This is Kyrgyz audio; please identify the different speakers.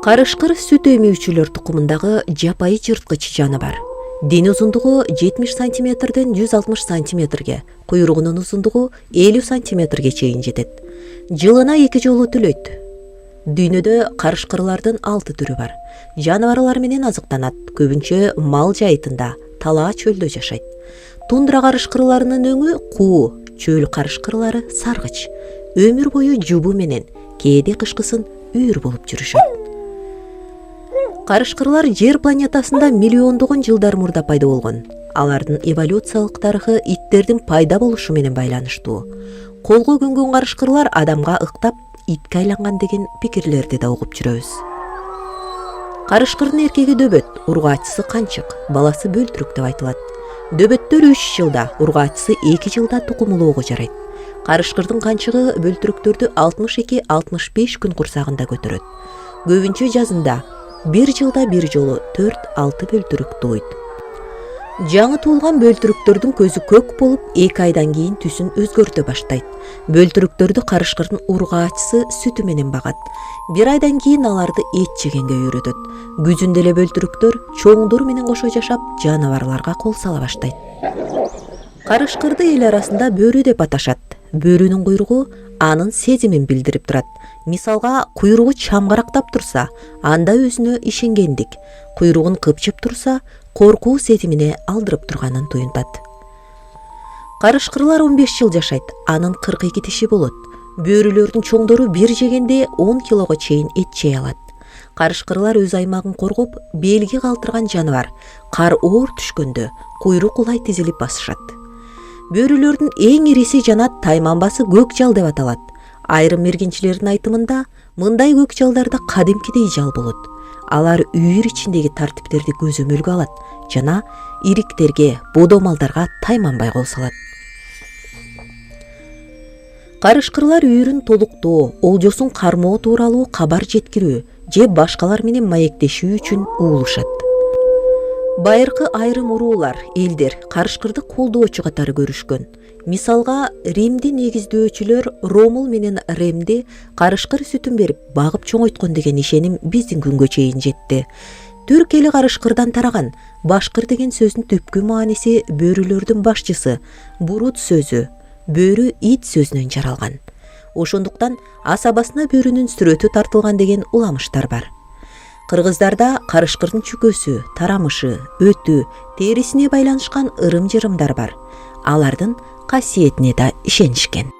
Speaker 1: Карышкыр сүт өймөчүлөр тукумундагы жапайы жырткыч жаныбар. Дени узундугу 70 сантиметрден 160 сантиметрге, куйругунун узундугу 50 сантиметрге чейин жетет. Жылына 2 жолу түлөйт. Дүйнөдө карышкырлардын 6 түрү бар. Жаныбарлар менен азыктанат, көбүнчө мал жайытында, талаа чөлдө жашайт. Тундра карышкырларынын өңү куу, чөл карышкырлары саргыч. Өмүр бою жубу менен, кээде кышкысын үйүр болуп жүрүшөт. Карышкырлар жер планетасында миллиондогон жылдар мурда пайда болгон. Алардын эволюциялык тарыхы иттердин пайда болушу менен байланыштуу. Колго көнгөн карышкырлар адамга ыктап, итке айланган деген пикирлерди да угуп жүрөбүз. Карышкырдын эркеги дөбөт, ургаачысы канчык, баласы бөлтүрүк деп айтылат. Дөбөттөр 3 жылда, ургаачысы 2 жылда тукумулоого жарайт. Карышкырдын канчыгы бөлтүрүктөрдү 62-65 күн курсагында көтөрөт. Көбүнчө жазында 1 жылда 1 жолу 4-6 бөлтүрүк тууйт. Жаңы туулган бөлтүрүктөрдүн көзү көк болуп, 2 айдан кийин түсүн өзгөртө баштайт. Бөлтүрүктөрдү карышкырдын ургаачысы сүтү менен багат. 1 айдан кийин аларды эт жегенге үйрөтөт. Күзүндө эле бөлтүрүктөр чоңдор менен кошо жашап, жаныбарларга кол сала баштайт. Карышкырды эл арасында бөрү деп аташат. Бөрүнүн куйругу анын сезимин билдирип турат. Мисалга, куйругу чамгарактап турса, анда өзүнө ишенгендик. Куйругун кыпчып турса, коркуу сезимине алдырып турганын туюнтат. Карышкырлар 15 жыл жашайт, анын 42 тиши болот. Бөрүлөрдүн чоңдору бир жегенде 10 килого чейин эт жей алат. Карышкырлар өз аймагын коргоп, белги калтырган жаныбар. Кар оор түшкөндө куйрук улай тизилип басышат. Бөрүлөрдүн эң ириси жана тайманбасы көк жал деп аталат. Айрым мергенчилердин айтымында, мындай көк жалдарда кадимкидей жал болот. Алар үйүр ичиндеги тартиптерди көзөмөлгө алат жана ириктерге, бодомалдарга тайманбай кол салат. Карышкырлар үйүрүн толуктоо, олжосун кармоо тууралуу кабар жеткирүү же башкалар менен маектешүү үчүн уулушат. Байыркы айрым уруулар, элдер карышкырды колдоочу катары көрүшкөн. Мисалга, Римдин негиздөөчүлөр Ромул менен Ремди карышкыр сүтүн берип, багып чоңойткон деген ишеним биздин күнгө чейин жетти. Түрк эли карышкырдан тараган. Башкыр деген сөздүн түпкү мааниси бөрүлөрдүн башчысы, бурут сөзү, бөрү ит сөзүнөн жаралган. Ошондуктан асабасына бөрүнүн сүрөтү тартылган деген уламыштар бар. Кыргыздарда карышкырдын чүкөсү, тарамышы, өтү, терисине байланышкан ырым-жырымдар бар. Алардын касиетине да ишенишкен.